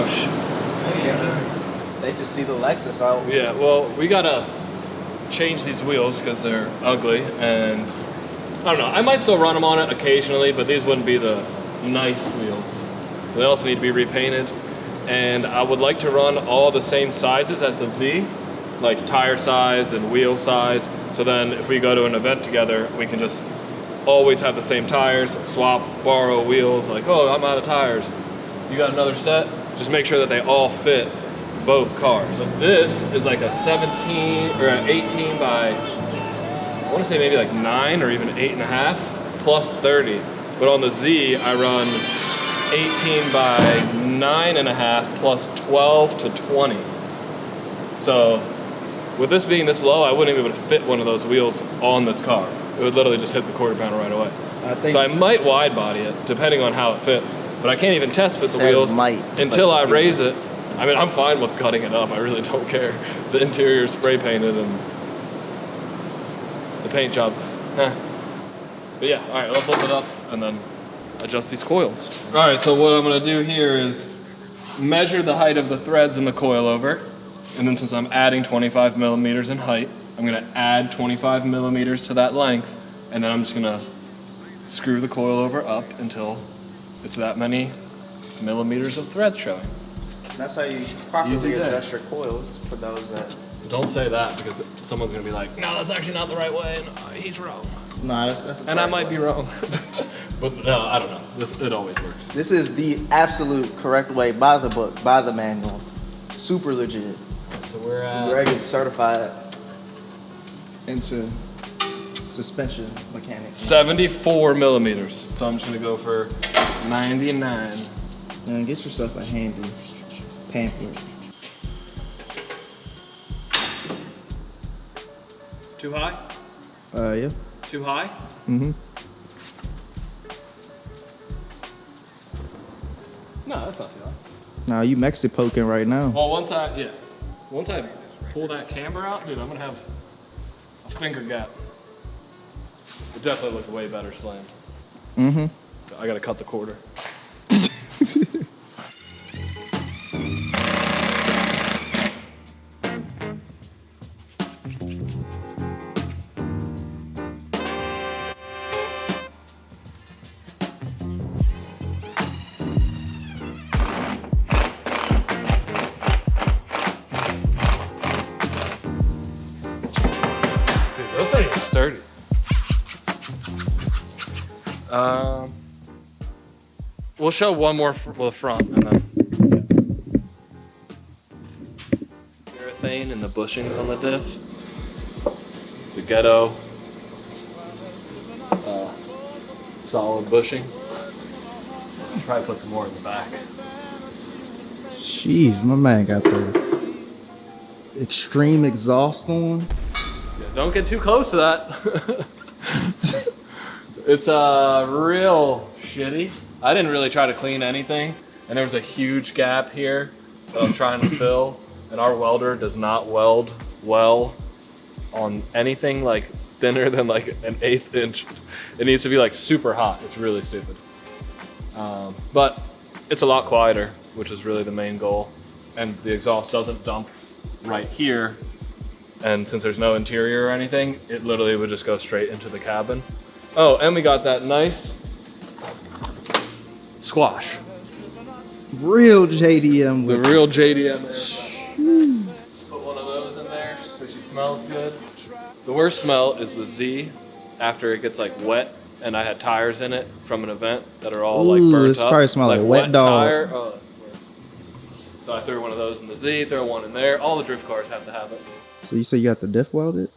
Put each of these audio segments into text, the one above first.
Oh, shit. Yeah, they just see the Lexus out. Yeah, well, we gotta change these wheels because they're ugly, and I don't know. I might still run them on it occasionally, but these wouldn't be the nice wheels. They also need to be repainted, and I would like to run all the same sizes as the Z, like tire size and wheel size. So then if we go to an event together, we can just always have the same tires, swap, borrow wheels, like, oh, I'm out of tires. You got another set? Just make sure that they all fit both cars. So this is like a 17 or an 18 by, I want to say maybe like 9 or even 8.5 plus 30. But on the Z, I run 18 by 9.5 plus 12 to 20. So with this being this low, I wouldn't even be able to fit one of those wheels on this car. It would literally just hit the quarter panel right away. So I might wide body it, depending on how it fits. But I can't even test fit the wheels until I raise it. I mean, I'm fine with cutting it up. I really don't care. The interior is spray painted and the paint jobs, But yeah, all right, let's flip it up and then adjust these coils. All right, so what I'm gonna do here is measure the height of the threads in the coilover. And then since I'm adding 25 millimeters in height, I'm gonna add 25 millimeters to that length. And then I'm just gonna screw the coilover up until it's that many millimeters of thread showing. That's how you properly adjust your coils for those that... Don't say that because someone's gonna be like, no, that's actually not the right way, and he's wrong. No, that's and I might be wrong. But no, I don't know. It always works. This is the absolute correct way, by the book, by the manual. Super legit. So we're at... Greg is certified into suspension mechanics. 74 millimeters. So I'm just gonna go for 99. And get yourself a handy pamphlet. Too high? Yeah. Too high? Mm-hmm. No, that's not too high. No, you Mexi poking right now. Well, once I pull that camber out, dude, I'm gonna have a finger gap. It definitely looked way better slammed. Mm-hmm. I gotta cut the quarter. Those are even sturdy. We'll show one more front and then urethane and the bushings on the diff. The ghetto solid bushing. Probably put some more in the back. Jeez, my man got the extreme exhaust on. Yeah, don't get too close to that. It's real shitty. I didn't really try to clean anything, and there was a huge gap here that I was trying to fill, and our welder does not weld well on anything like thinner than like an 1/8 inch. It needs to be like super hot. It's really stupid. But it's a lot quieter, which is really the main goal. And the exhaust doesn't dump right here. And since there's no interior or anything, it literally would just go straight into the cabin. Oh, and we got that nice squash. Real JDM. The real JDM there. Put one of those in there so she smells good. The worst smell is the Z after it gets like wet and I had tires in it from an event that are all like burnt this up. probably smell like wet dog. Tire. Oh, that's worse. So I threw one of those in the Z, throw one in there. All the drift cars have to have it. So you say you got the diff welded?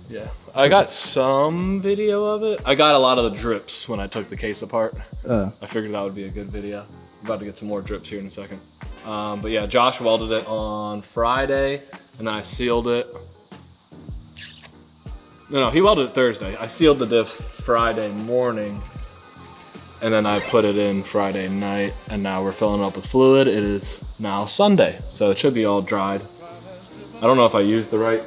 Yeah, I got some video of it. I got a lot of the drips when I took the case apart. I figured that would be a good video. I'm about to get some more drips here in a second. But yeah, Josh welded it on Friday and I sealed it. No, he welded it Thursday. I sealed the diff Friday morning and then I put it in Friday night and now we're filling it up with fluid. It is now Sunday, so it should be all dried. I don't know if I used the right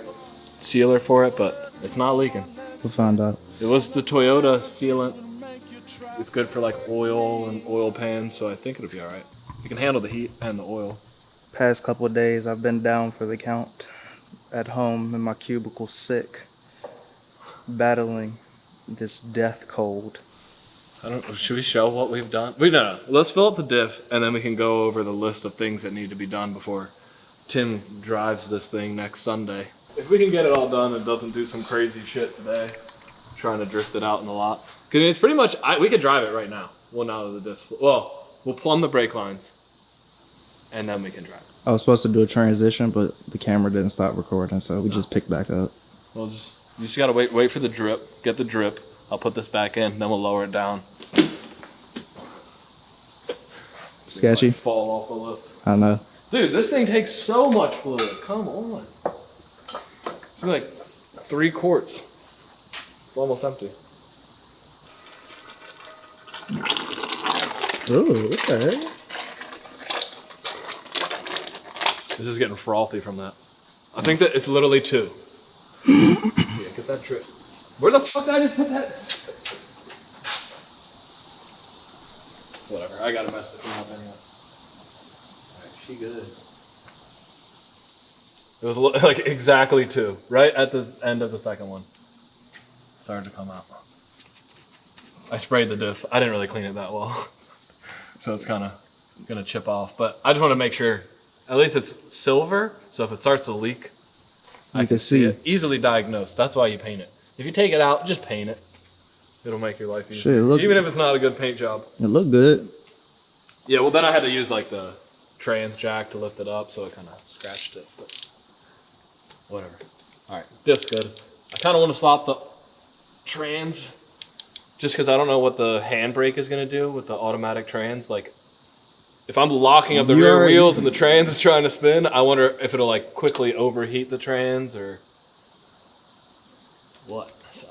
sealer for it, but it's not leaking. We'll find out. It was the Toyota sealant. It's good for like oil and oil pans, so I think it'll be all right. You can handle the heat and the oil. Past couple of days, I've been down for the count. At home in my cubicle, sick, battling this death cold. I don't know. Should we show what we've done? No. Let's fill up the diff, and then we can go over the list of things that need to be done before Tim drives this thing next Sunday. If we can get it all done and doesn't do some crazy shit today, trying to drift it out in the lot. Because it's pretty much, we could drive it right now. Well, now that the diff. Well, we'll plumb the brake lines, and then we can drive it. I was supposed to do a transition, but the camera didn't stop recording, so we just picked back up. We'll you just gotta wait for the drip. Get the drip. I'll put this back in, then we'll lower it down. Sketchy. Like fall off the lift. I know. Dude, this thing takes so much fluid. Come on. It's like 3 quarts. It's almost empty. Ooh, what the heck? It's just getting frothy from that. I think that it's literally 2. Yeah, get that drip. Where the fuck did I just put that? Whatever, I gotta mess it up anyway. Alright, she good. It was like exactly 2, right at the end of the second one. Started to come out. I sprayed the diff. I didn't really clean it that well. So it's kind of gonna chip off. But I just want to make sure, at least it's silver, so if it starts to leak, I can see it. Easily diagnosed. That's why you paint it. If you take it out, just paint it. It'll make your life easier. Even if it's not a good paint job. It looked good. Yeah, well then I had to use like the trans jack to lift it up, so it kind of scratched it. But whatever. Alright, diff's good. I kind of want to swap the trans, just because I don't know what the handbrake is going to do with the automatic trans. Like, if I'm locking up the rear wheels and the trans is trying to spin, I wonder if it'll like quickly overheat the trans or what. So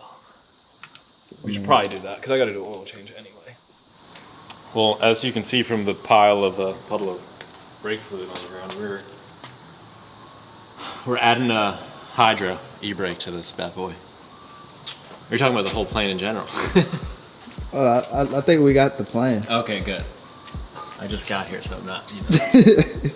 we should probably do that because I got to do an oil change anyway. Well, as you can see from the pile of puddle of brake fluid on the ground, we're adding a hydro e-brake to this bad boy. You're talking about the whole plane in general. I think we got the plan. Okay, good. I just got here, so I'm not,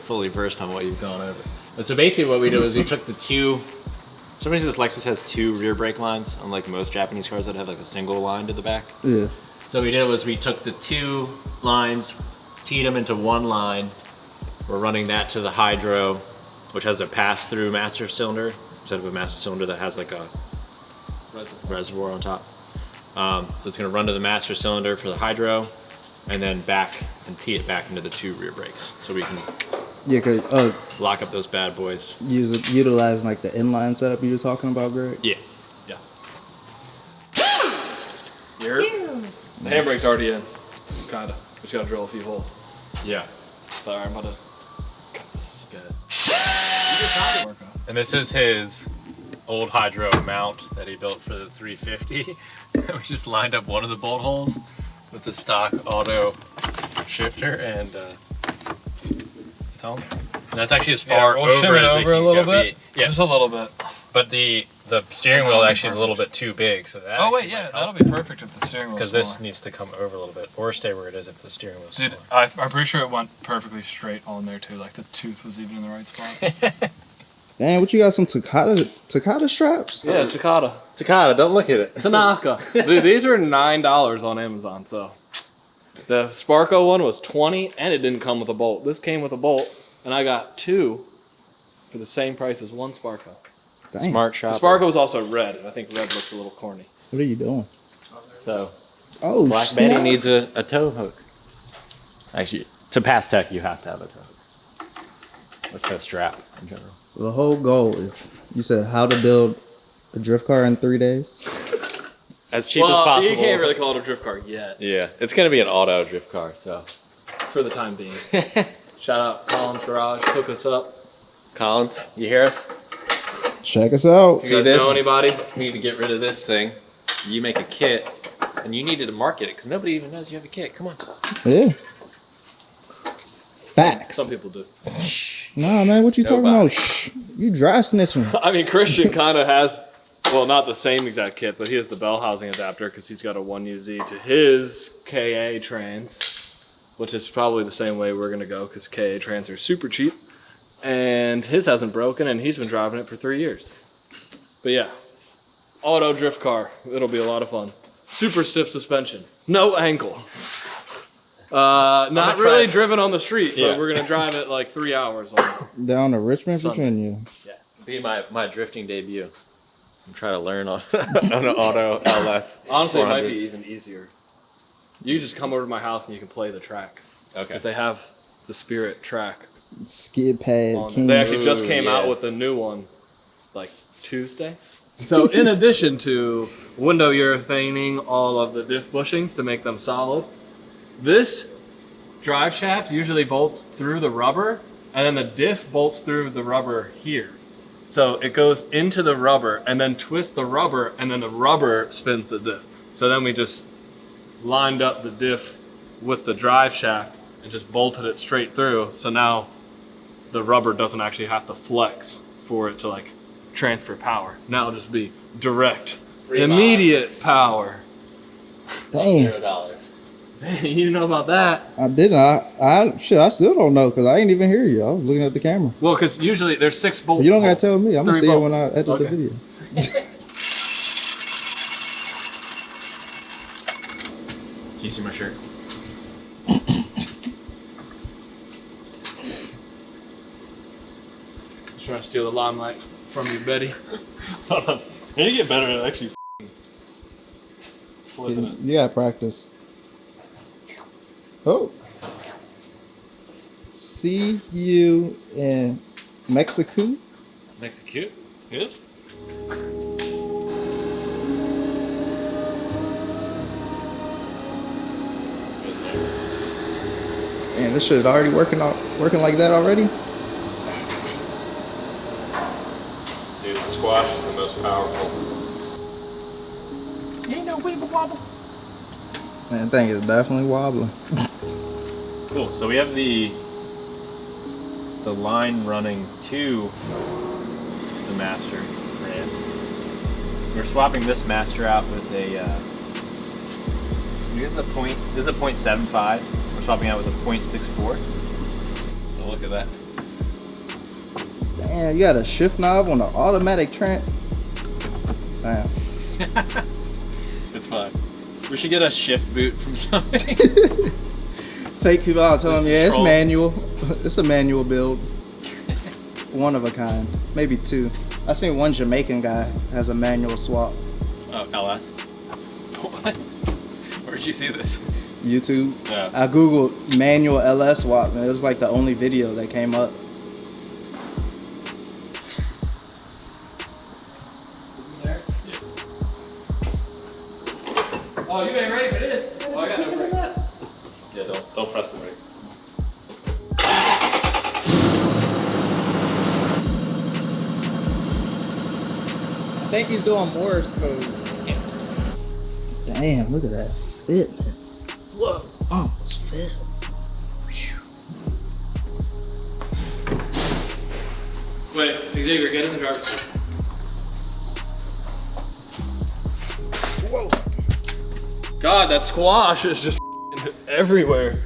fully versed on what you've gone over. But so basically what we did was we took the 2, for some reason this Lexus has 2 rear brake lines, unlike most Japanese cars that have like a single line to the back. Yeah. So what we did was we took the 2 lines, teed them into 1 line. We're running that to the hydro, which has a pass-through master cylinder, instead of a master cylinder that has like a reservoir on top. So it's going to run to the master cylinder for the hydro, and then back and tee it back into the 2 rear brakes, so we can lock up those bad boys. Utilizing like the inline setup you were talking about, Greg. Yeah. You heard? The handbrake's already in, kinda. Just gotta drill a few holes. Yeah. Sorry, I'm gonna cut this. Good. And this is his old hydro mount that he built for the 350. We just lined up one of the bolt holes with the stock auto shifter, and it's on there. And that's actually as far we'll over as it can a little bit. Yeah, Just a little bit. But the steering wheel actually is a little bit too big, so that. Oh wait, yeah, that'll be perfect if the steering wheel. Because this needs to come over a little bit, or stay where it is if the steering wheel's Dude, smaller. I'm pretty sure it went perfectly straight on there too. Like the tooth was even in the right spot. Dang, what you got, some Takata straps? Yeah, Takata. Takata, don't look at it. Tanaka. Dude, these are $9 on Amazon, so. The Sparko one was $20 and it didn't come with a bolt. This came with a bolt and I got 2 for the same price as 1 Sparko. Dang. Smart shopper. The Sparko was also red, and I think red looks a little corny. What are you doing? So, Black Betty needs a tow hook. Actually, to pass tech, you have to have a tow hook. A tow strap in general. The whole goal is, you said, how to build a drift car in 3 days? As cheap as possible. You can't really call it a drift car yet. Yeah, it's going to be an auto drift car, so. For the time being. Shout out Collins Garage, hook us up. Collins, you hear us? Check us out. You guys know anybody? We need to get rid of this thing. You make a kit, and you needed to market it, because nobody even knows you have a kit. Come on. Yeah. Facts. Some people do. Nah, man, what you talking about? Shh. You dry snitching. I mean, Christian kind of has, well, not the same exact kit, but he has the bell housing adapter because he's got a 1UZ to his KA trans. which is probably the same way we're gonna go because KA trans are super cheap. And his hasn't broken and he's been driving it for 3 years. But yeah, auto drift car. It'll be a lot of fun. Super stiff suspension. No ankle. Not really driven on the street, but we're gonna drive it like 3 hours. Down to Richmond, Sunday. Virginia. Yeah, be my drifting debut. I'm trying to learn on on an auto LS. Honestly, it might 400. be even easier. You just come over to my house and you can play the track. Okay. If they have the Spirit track. Skid pad. They actually just came out with a new one, like Tuesday. So in addition to window urethaning all of the diff bushings to make them solid, this drive shaft usually bolts through the rubber, and then the diff bolts through the rubber here. So it goes into the rubber and then twists the rubber, and then the rubber spins the diff. So then we just lined up the diff with the drive shaft and just bolted it straight through. So now the rubber doesn't actually have to flex for it to like transfer power. Now it'll just be direct, immediate power. Dang. $0. Man, you know about that? I didn't. I still don't know because I ain't even hear you. I was looking at the camera. Well, because usually there's 6 bolts. You don't gotta tell me. I'm gonna 3 see it bolts. when I edit the Okay. video. Can you see my shirt? Just trying to steal the limelight from you, Betty. You get better at actually flipping it. You gotta practice. Oh. See you in Mexico. Makes it cute. Good. Man, this shit already working like that already. Dude, the squash is the most powerful. Ain't no weeble wobble. Man, that thing is definitely wobbling. Cool. So we have the line running to the master brand. We're swapping this master out with a. This is a 0.75. We're swapping out with a 0.64. Oh, look at that. Man, you got a shift knob on the automatic trans. Damn. It's fine. We should get a shift boot from somebody. Fake people out telling This me, yeah, it's control. manual. It's a manual build. One of a kind. Maybe 2. I seen one Jamaican guy has a manual swap. Oh, LS. What? Where'd you see this? YouTube. Yeah. I googled manual LS swap and it was like the only video that came up. There? Yeah. Oh, you ain't ready for this? Oh, I got no brakes. Yeah, don't press the brakes. I think he's doing Morse code. Damn, look at that fit. Whoa, almost fit. Wait, Xavier, get in the driver's seat. Whoa. God, that squash is just everywhere.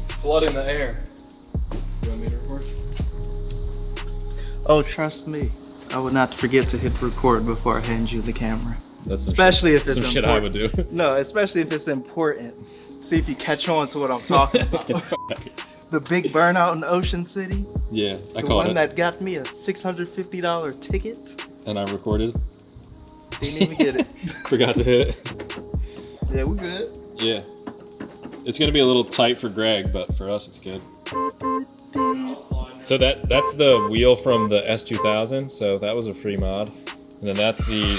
It's flooding the air. You want me to record? Oh, trust me. I would not forget to hit record before I hand you the camera. That's Especially if it's some important. shit I would do. No, especially if it's important. See if you catch on to what I'm talking about. The big burnout in Ocean City. Yeah, I The caught one it. that got me a $650 ticket. And I recorded. Didn't even get it. Forgot to hit it. Yeah, we good. Yeah. It's gonna be a little tight for Greg, but for us it's good. So that's the wheel from the S2000, so that was a free mod. And then that's the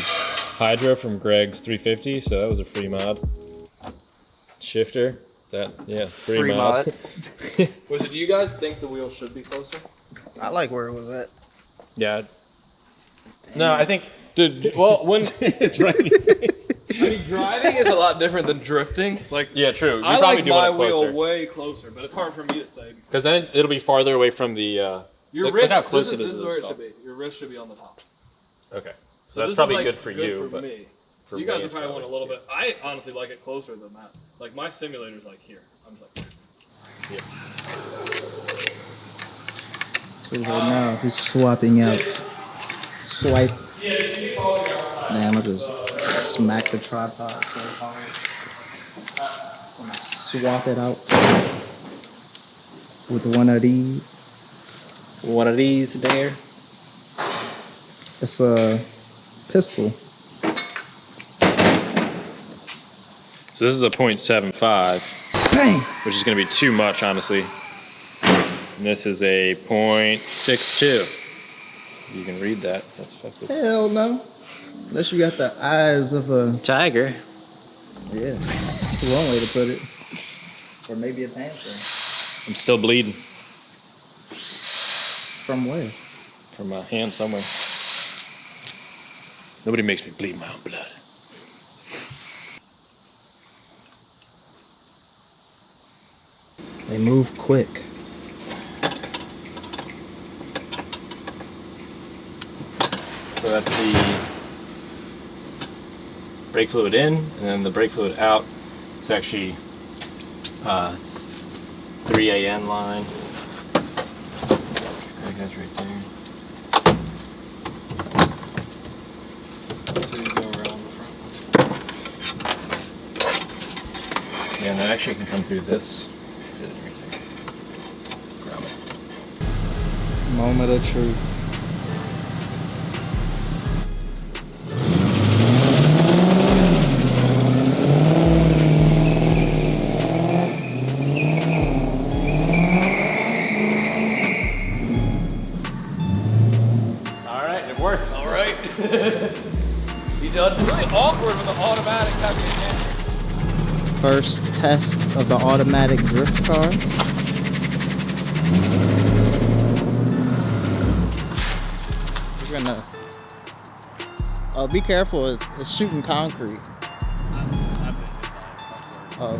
Hydro from Greg's 350, so that was a free mod. Shifter, free mod. Was it, do you guys think the wheel should be closer? I like where it was at. Yeah. No, I think Dude, well, when it's right. I mean, driving is a lot different than drifting. Like, Yeah, true. I like my wheel way closer, but it's hard for me to say. Because then it'll be farther away from the. Your look wrist, how close this it is is to where the it should be. Your wrist should be on the top. Okay. So That's this is, probably like, good for you, but me. for You guys me, are it's probably want a little bit. I honestly like it closer than that. Like my simulator's like here. I'm just like, Yep. So right now he's swapping out. Swipe. Damn, I just smacked the tripod so hard. I'm gonna swap it out with one of these. One of these there. It's a pistol. So this is a .75, Dang! which is going to be too much, honestly. And this is a .62. You can read that. That's fucking Hell no. Unless you got the eyes of a tiger. yeah. That's one way to put it. Or maybe a panther. I'm still bleeding From where? from my hand somewhere. Nobody makes me bleed my own blood. They move quick. So that's the brake fluid in, and then the brake fluid out. It's actually 3AN line. That guy's right there. So you go around the front. Yeah, and that actually can come through this. Fit it right there. Grab it. Moment of truth. All right. You done? It's really awkward with the automatic having a camera. First test of the automatic drift car. We're gonna. Oh, be careful! It's shooting concrete. Oh,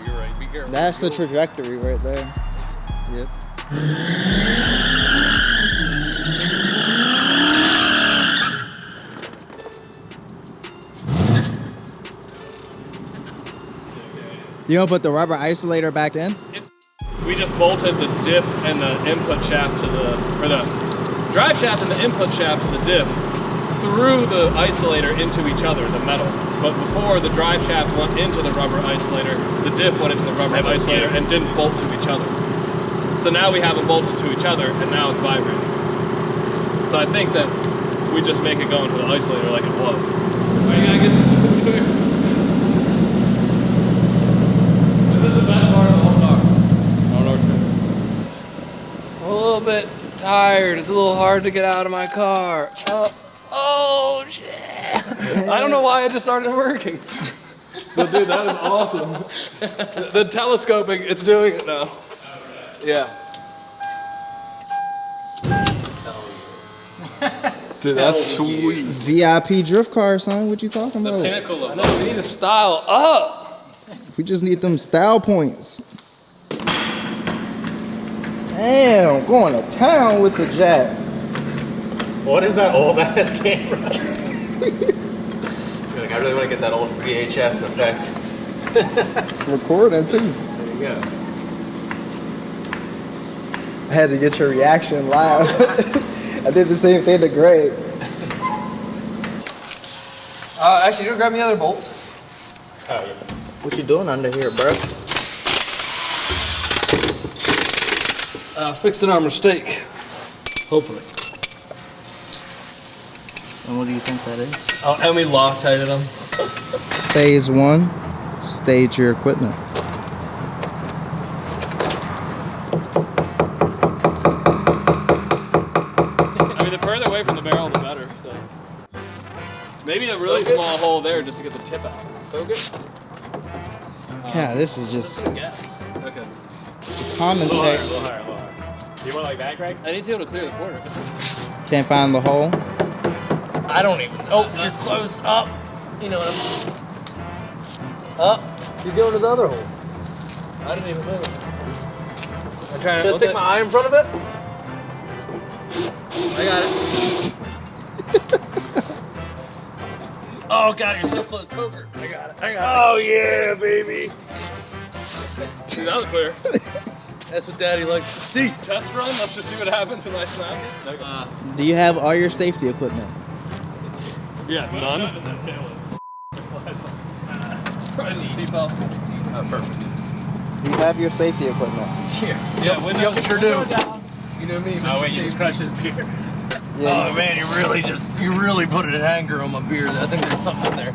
You're right. Be careful. that's the trajectory right there. Yep. You gonna put the rubber isolator back in? We just bolted the diff and the input shaft to the, or the drive shaft and the input shaft to the diff through the isolator into each other, the metal. But before the drive shaft went into the rubber isolator, the diff went into the rubber isolator and didn't bolt to each other. So now we have them bolted to each other and now it's vibrating. So I think that we just make it go into the isolator like it was. Are you gonna get this? This is the best part of the whole car. I'm a little bit tired. It's a little hard to get out of my car. Oh shit. I don't know why it just started working. But dude, that is awesome. The telescoping, it's doing it now. Yeah. Dude, that's sweet. VIP drift car, son. What you talking The about? pinnacle of we need to style up. We just need them style points. Damn, going to town with the jack. What is that old ass camera? You're like, I really want to get that old VHS effect. Recording too. There you go. I had to get your reaction live. I did the same thing to Greg. Actually, you grab me the other bolts. Oh, yeah. What you doing under here, bro? Fixing our mistake. Hopefully. And what do you think that is? Oh, and we Loctited them. Phase 1, stage your equipment. I mean, the further away from the barrel, the better. So. Maybe a really small hole there just to get the tip out. Focus? Yeah, this is just Yes. Okay. common A little higher, a sense. little higher, a little higher. You want like that, Greg? I need to be able to clear the corner. Can't find the hole. I don't even know. Oh, you're close up. You know what I'm... Up. You're going to the other hole. I didn't even move. I'm trying to stick my eye in front of it. I got it. Oh god, you're so close, poker. I got it. Oh yeah, baby. Dude, that was clear. That's what Daddy likes to see. Test run, let's just see what happens when I snap it. Do you have all your safety equipment? Yeah, none. Seatbelt. Perfect. Do you have your safety equipment? Yeah, yep, sure do. You know me. Oh wait, you just crushed his beer. Yeah. Oh man, you really put an anger on my beer. I think there's something in there.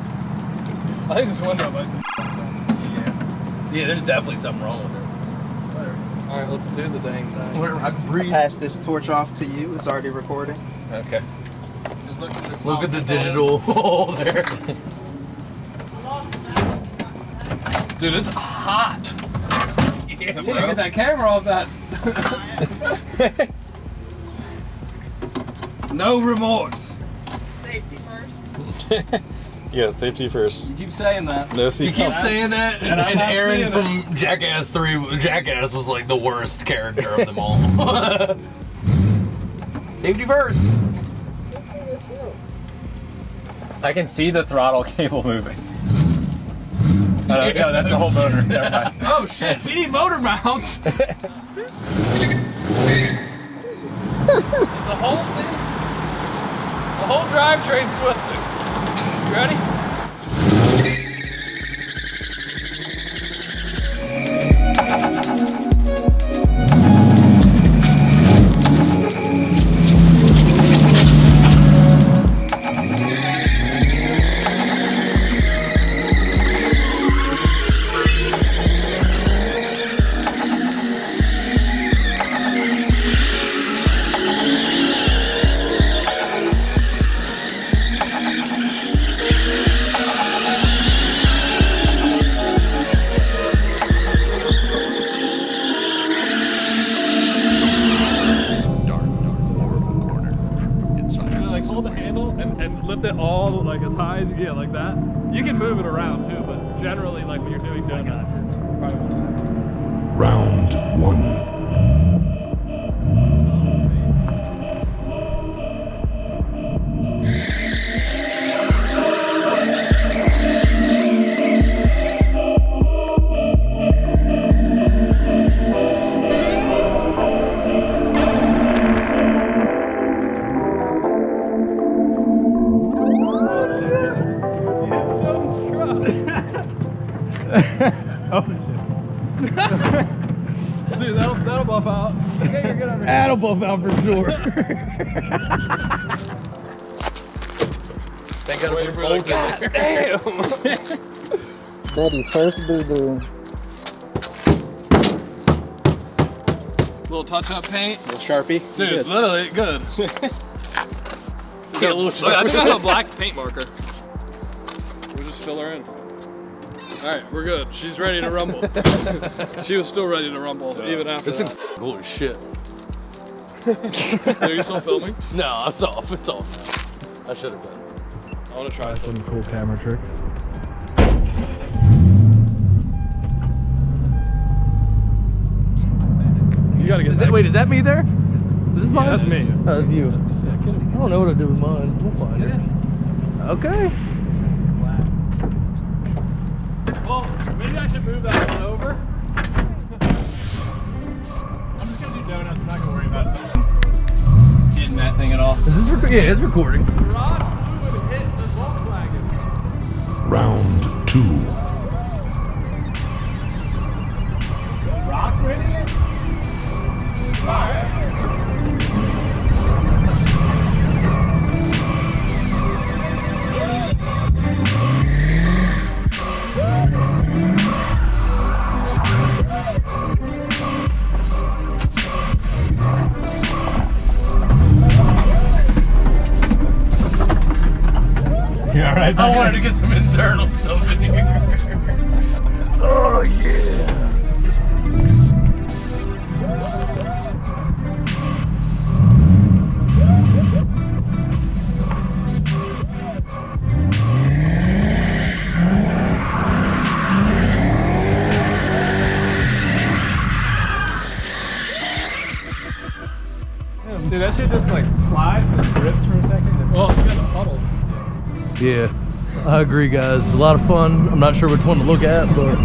I think this window, but Yeah, there's definitely something wrong with it. all right, let's do the dang thing. I can breathe. Pass this torch off to you. It's already recording. Okay. Just look at this. Look at the digital hole there. Dude, it's hot. Yeah, Get that camera off that. No remorse. Safety first. Yeah, safety first. You keep saying that. No You seat keep belt. saying that, And I'm and not Aaron seeing from Jackass 3, Jackass was like the worst character of them all. Safety first. I can see the throttle cable moving. No, that's the whole motor. Never mind. Oh shit, we need motor mounts. The whole thing, the whole drivetrain's twisting. You ready? Like hold the handle and lift it all like as high as like that. You can move it around too, but generally like when you're doing donuts, probably want to. Round one. Dude, that'll buff out. Okay, you're good over here. That'll buff out for sure. Thank God. Waiting for the Daddy, first boo-boo. Little touch-up paint. Little Sharpie. Dude, literally good. Get a little I think I have a black paint marker. We'll just fill her in. All right, we're good. She's ready to rumble. She was still ready to rumble even after that. Holy shit. Are you still filming? No, it's off. It's off. I should have been. I want to try some. Cool camera tricks. You gotta get that. Wait, is that me there? Is this mine? That's me. Oh, that's you. I don't know what to do with mine. We'll find it. Okay. Well, maybe I should move that one over. I'm just gonna do donuts. I'm not gonna worry about hitting that thing at all. Is this recording? Yeah, it's recording. Rod would hit the Volkswagen. Round two. Rock hitting it? Alright. Yeah, right. I wanted to get some internal stuff in here. Oh yeah. Dude, that shit just like slides and grips for a second. Well, you got the puddles. Yeah, I agree, guys. A lot of fun. I'm not sure which one to look at, but